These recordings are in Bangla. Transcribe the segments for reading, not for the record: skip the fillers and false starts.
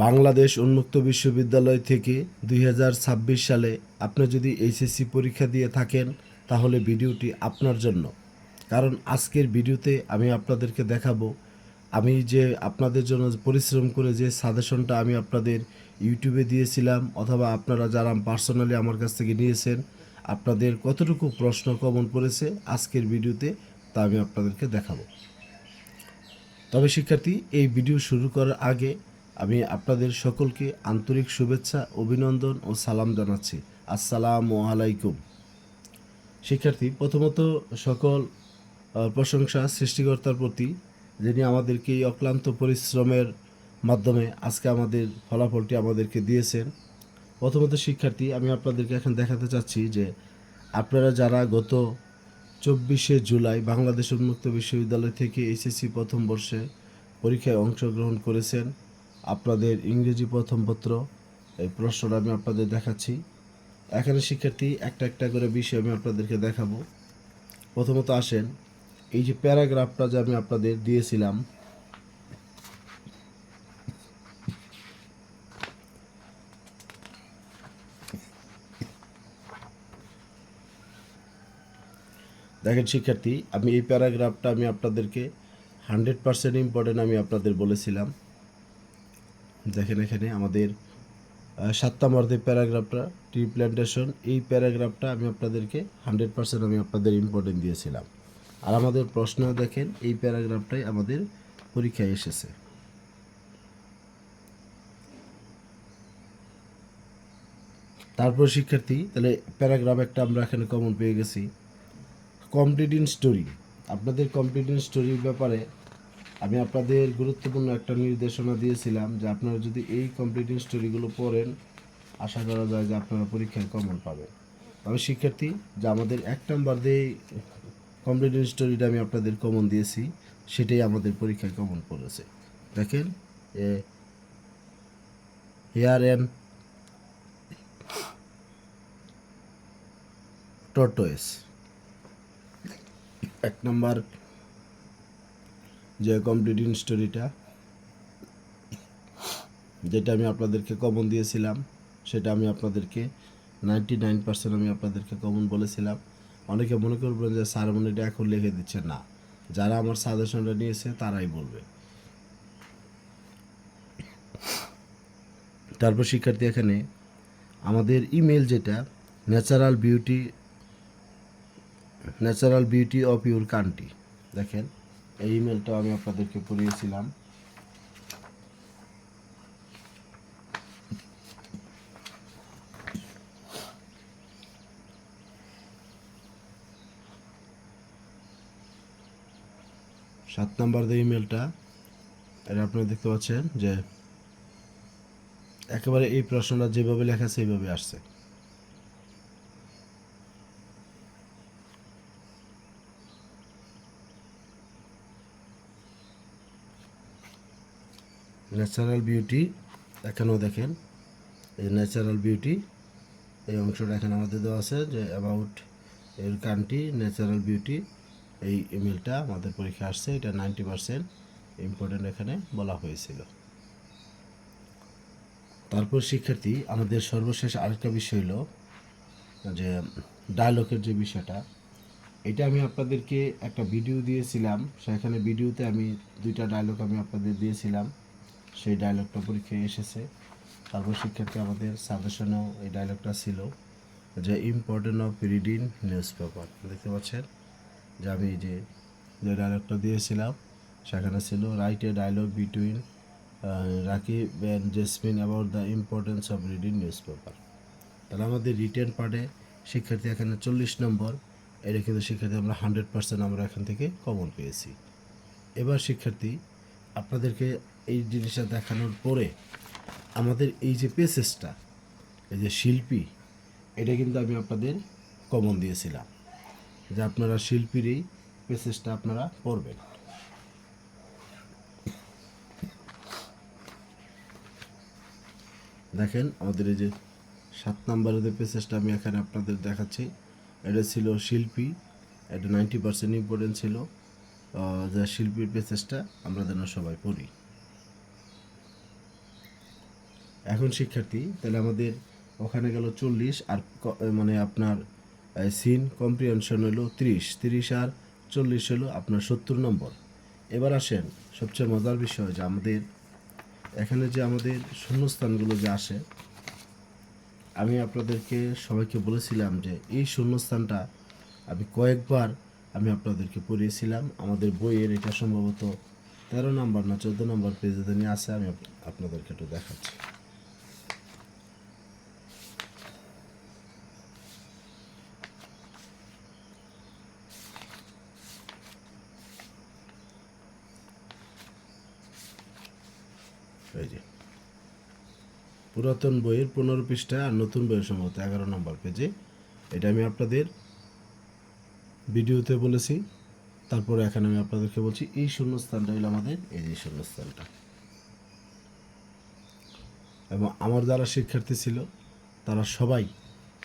বাংলাদেশ উন্মুক্ত বিশ্ববিদ্যালয় থেকে 2026 সালে আপনি যদি এইচএসসি পরীক্ষা দিয়ে থাকেন তাহলে ভিডিওটি আপনার জন্য। কারণ আজকের ভিডিওতে আমি আপনাদেরকে দেখাবো আমি যে আপনাদের জন্য পরিশ্রম করে যে সাজেশনটা আমি আপনাদের ইউটিউবে দিয়েছিলাম অথবা আপনারা যারা পার্সোনালি আমার কাছ থেকে নিয়েছেন আপনাদের কতটুকু প্রশ্ন কমন পড়েছে আজকের ভিডিওতে তা আমি আপনাদেরকে দেখাবো। তবে শিক্ষার্থী, এই ভিডিও শুরু করার আগে আমি আপনাদের সকলকে আন্তরিক শুভেচ্ছা, অভিনন্দন ও সালাম জানাচ্ছি। আসসালামু আলাইকুম। শিক্ষার্থী, প্রথমত সকল প্রশংসা সৃষ্টিকর্তার প্রতি, যিনি আমাদেরকে এই অক্লান্ত পরিশ্রমের মাধ্যমে আজকে আমাদের ফলাফলটি আমাদেরকে দিয়েছেন। প্রথমত শিক্ষার্থী, আমি আপনাদেরকে এখন দেখাতে চাচ্ছি যে আপনারা যারা গত 24শে জুলাই বাংলাদেশ উন্মুক্ত বিশ্ববিদ্যালয় থেকে এইচএসসি প্রথম বর্ষে পরীক্ষায় অংশগ্রহণ করেছেন, আপনাদের ইংরেজি প্রথম পত্র এই প্রশ্নটা আমি আপনাদের দেখাচ্ছি। এখানে শিক্ষার্থী একটা একটা করে বিষয় আমি আপনাদেরকে দেখাবো। প্রথমত আসেন, এই যে প্যারাগ্রাফটা যে আমি আপনাদের দিয়েছিলাম, দেখেন শিক্ষার্থী, আমি এই প্যারাগ্রাফটা আমি আপনাদেরকে 100% ইম্পর্টেন্ট আমি আপনাদের বলেছিলাম। দেখেন এখানে আমাদের 7 নম্বর যে প্যারাগ্রাফটা ট্রি প্ল্যান্টেশন, এই প্যারাগ্রাফটা আমি আপনাদেরকে 100% আমি আপনাদের ইম্পর্টেন্ট দিয়েছিলাম। আর আমাদের প্রশ্ন দেখেন এই প্যারাগ্রাফটাই আমাদের পরীক্ষায় এসেছে। তারপর শিক্ষার্থী, তাহলে প্যারাগ্রাফ একটা আমরা এখানে কমন পেয়ে গেছি। কমপ্লিটিং স্টোরি, আপনাদের কমপ্লিটিং স্টোরির ব্যাপারে আমি আপনাদের গুরুত্বপূর্ণ একটা নির্দেশনা দিয়েছিলাম যে আপনারা যদি এই কমপ্লিটিং স্টোরিগুলো পড়েন আশা করা যায় যে আপনারা পরীক্ষায় কমন পাবেন। তবে শিক্ষার্থী, যে আমাদের 1 নম্বর দিয়ে কমপ্লিটিং স্টোরিটা আমি আপনাদের কমন দিয়েছি সেটাই আমাদের পরীক্ষায় কমন পড়েছে। দেখেন, হেয়ার অ্যান্ড টর্টোয়েস 1 নম্বর যে কমপ্লিটিং স্টোরিটা যেটা আমি আপনাদেরকে কমন দিয়েছিলাম সেটা আমি আপনাদেরকে 99% আমি আপনাদেরকে কমন বলেছিলাম। অনেকে মনে করবেন যে স্যার মনে এটা এখন লিখে দিচ্ছে, না, যারা আমার সাজেশনটা নিয়েছে তারাই বলবে। তারপর শিক্ষার্থী, এখানে আমাদের ইমেল যেটা natural beauty of your country, দেখেন এই ইমেলটা আমি আপনাদেরকে পড়িয়েছিলাম। সাত নম্বর যে ইমেলটা, এটা আপনারা দেখতে পাচ্ছেন যে একেবারে এই প্রশ্নটা যেভাবে লেখা সেইভাবে আসছে। ন্যাচারাল বিউটি, এখানেও দেখেন এই ন্যাচারাল বিউটি এই অংশটা এখানে আমাদের দেওয়া আছে যে অ্যাবাউট এর কান্ট্রি ন্যাচারাল বিউটি, এই ইমেলটা আমাদের পরীক্ষা আসছে। এটা 90% ইম্পর্টেন্ট এখানে বলা হয়েছিল। তারপর শিক্ষার্থী, আমাদের সর্বশেষ আরেকটা বিষয় হলো যে ডায়লগের যে বিষয়টা, এটা আমি আপনাদেরকে একটা ভিডিও দিয়েছিলাম, সেখানে ভিডিওতে আমি 2টা ডায়লগ আমি আপনাদের দিয়েছিলাম, সেই ডায়লগটা পরীক্ষায় এসেছে। তারপর শিক্ষার্থী, আমাদের সাজেশনেও এই ডায়লগটা ছিল যে important of reading newspaper, দেখতে পাচ্ছেন যে আমি যে ডায়লগটা দিয়েছিলাম সেখানে ছিল write a dialogue between Rakib and Jesmin about the importance of reading newspaper. তাহলে আমাদের রিটেন পার্টে শিক্ষার্থী এখানে 40 নম্বর, এটা কিন্তু শিক্ষার্থী আমরা 100% আমরা এখান থেকে কমন পেয়েছি। এবার শিক্ষার্থী, আপনাদেরকে এই জিনিসটা দেখানোর পরে আমাদের এই যে পেসেসটা, এই যে শিল্পী, এটা কিন্তু আমি আপনাদের কমন দিয়েছিলাম যে আপনারা শিল্পীর এই পেসেসটা আপনারা পড়বেন। দেখেন আমাদের এই যে 7 নম্বরের যে পেসেসটা আমি এখানে আপনাদের দেখাচ্ছি, এটা ছিল শিল্পী, এটা 90% ইম্পর্টেন্ট ছিল। যে শিল্পীর পেসেসটা আমরা যেন সবাই পড়ি। এখন শিক্ষার্থী তাহলে আমাদের ওখানে গেল 40 আর মানে আপনার সিন কম্প্রিহেনশন হলো 30 আর 40 হলো আপনার 70 নম্বর। এবার আসেন সবচেয়ে মজার বিষয় যে আমাদের এখানে যে আমাদের শূন্যস্থানগুলো যে আসে, আমি আপনাদেরকে সবাইকে বলেছিলাম যে এই শূন্যস্থানটা আমি কয়েকবার আমি আপনাদেরকে পড়িয়েছিলাম। আমাদের বইয়ের এটা সম্ভবত 13 নম্বর না 14 নম্বর পেজে নিয়ে আসে। আমি আপনাদেরকে একটু দেখাচ্ছি। এই যে পুরাতন বইয়ের 15 পৃষ্ঠায় আর নতুন বইয়ের সম্ভবত 11 নম্বর পেজে, এটা আমি আপনাদের ভিডিওতে বলেছি। তারপরে এখানে আমি আপনাদেরকে বলছি এই শূন্যস্থানটা হলো আমাদের এই যে শূন্যস্থানটা। এবং আমার যারা শিক্ষার্থী ছিল তারা সবাই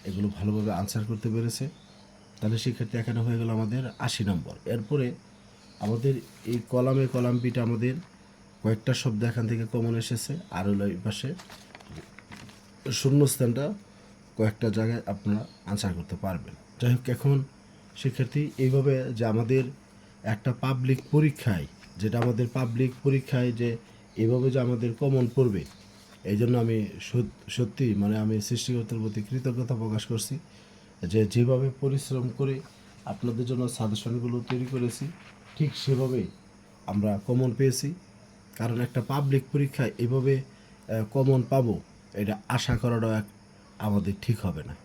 এগুলো ভালোভাবে আনসার করতে পেরেছে। তাহলে শিক্ষার্থী এখানে হয়ে গেল আমাদের 80 নম্বর। এরপরে আমাদের এই কলাম বিটা আমাদের কয়েকটা শব্দ এখান থেকে কমন এসেছে, আর হলো এই পাশে শূন্যস্থানটা কয়েকটা জায়গায় আপনারা আনসার করতে পারবেন। যাই হোক, এখন শিক্ষার্থী এইভাবে যে আমাদের একটা পাবলিক পরীক্ষায় যে এইভাবে যে আমাদের কমন পড়বে, এই জন্য আমি সত্যি মানে আমি সৃষ্টিকর্তার প্রতি কৃতজ্ঞতা প্রকাশ করছি যে যেভাবে পরিশ্রম করে আপনাদের জন্য সাজেশনগুলো তৈরি করেছি ঠিক সেভাবেই আমরা কমন পেয়েছি। কারণ একটা পাবলিক পরীক্ষায় এভাবে কমন পাবো এটা আশা করাটাও আমাদের ঠিক হবে না।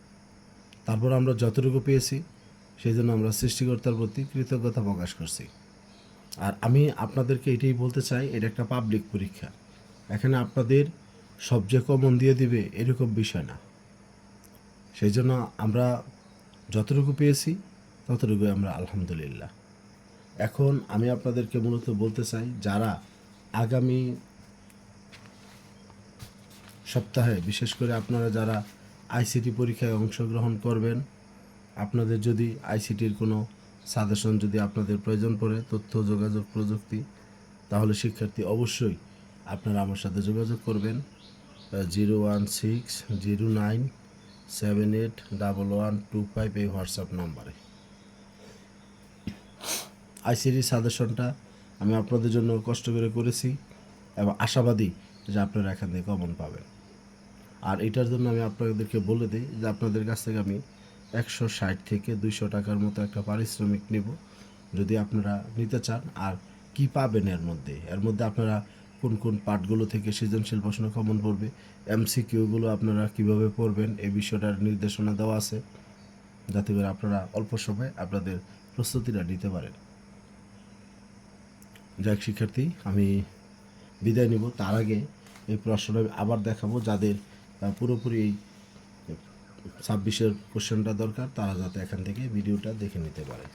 তারপর আমরা যতটুকু পেয়েছি সেই জন্য আমরা সৃষ্টিকর্তার প্রতি কৃতজ্ঞতা প্রকাশ করছি। আর আমি আপনাদেরকে এটাই বলতে চাই, এটা একটা পাবলিক পরীক্ষা, এখানে আপনাদের সব যে কমন দিয়ে দিবে এরকম বিষয় না। সেই জন্য আমরা যতটুকু পেয়েছি ততটুকুই আমরা আলহামদুলিল্লাহ। এখন আমি আপনাদেরকে মূলত বলতে চাই, যারা আগামী সপ্তাহে বিশেষ করে আপনারা যারা আইসিটি পরীক্ষায় অংশগ্রহণ করবেন, আপনাদের যদি আইসিটির কোনো সাজেশন যদি আপনাদের প্রয়োজন পড়ে, তথ্য যোগাযোগ প্রযুক্তি, তাহলে শিক্ষার্থী অবশ্যই আপনারা আমার সাথে যোগাযোগ করবেন 01609781125 এই হোয়াটসঅ্যাপ নাম্বারে। আইসিটি সাজেশনটা আমি আপনাদের জন্য কষ্ট করে করেছি এবং আশাবাদী যে আপনারা এখান থেকে কমন পাবেন। আর এটার জন্য আমি আপনাদেরকে বলে দিই যে আপনাদের কাছ থেকে আমি 160 থেকে 200 টাকার মতো একটা পারিশ্রমিক নেব যদি আপনারা নিতে চান। আর কি পাবেন এর মধ্যে আপনারা কোন কোন পার্টগুলো থেকে সৃজনশীল প্রশ্ন কমন পড়বে, এমসিকিউগুলো আপনারা কিভাবে পড়বেন এই বিষয়টার নির্দেশনা দেওয়া আছে, যাতে করে আপনারা অল্প সময়ে আপনাদের প্রস্তুতিটা নিতে পারেন। যাক শিক্ষার্থী, আমি বিদায় নিব। তার আগে এই প্রশ্নটা আবার দেখাবো, যাদের পুরোপুরি এই 26-এর কোশ্চেনটা দরকার তারা যাতে এখান থেকে ভিডিওটা দেখে নিতে পারে।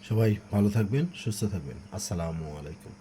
সবাই ভালো থাকবেন, সুস্থ থাকবেন। আসসালামু আলাইকুম।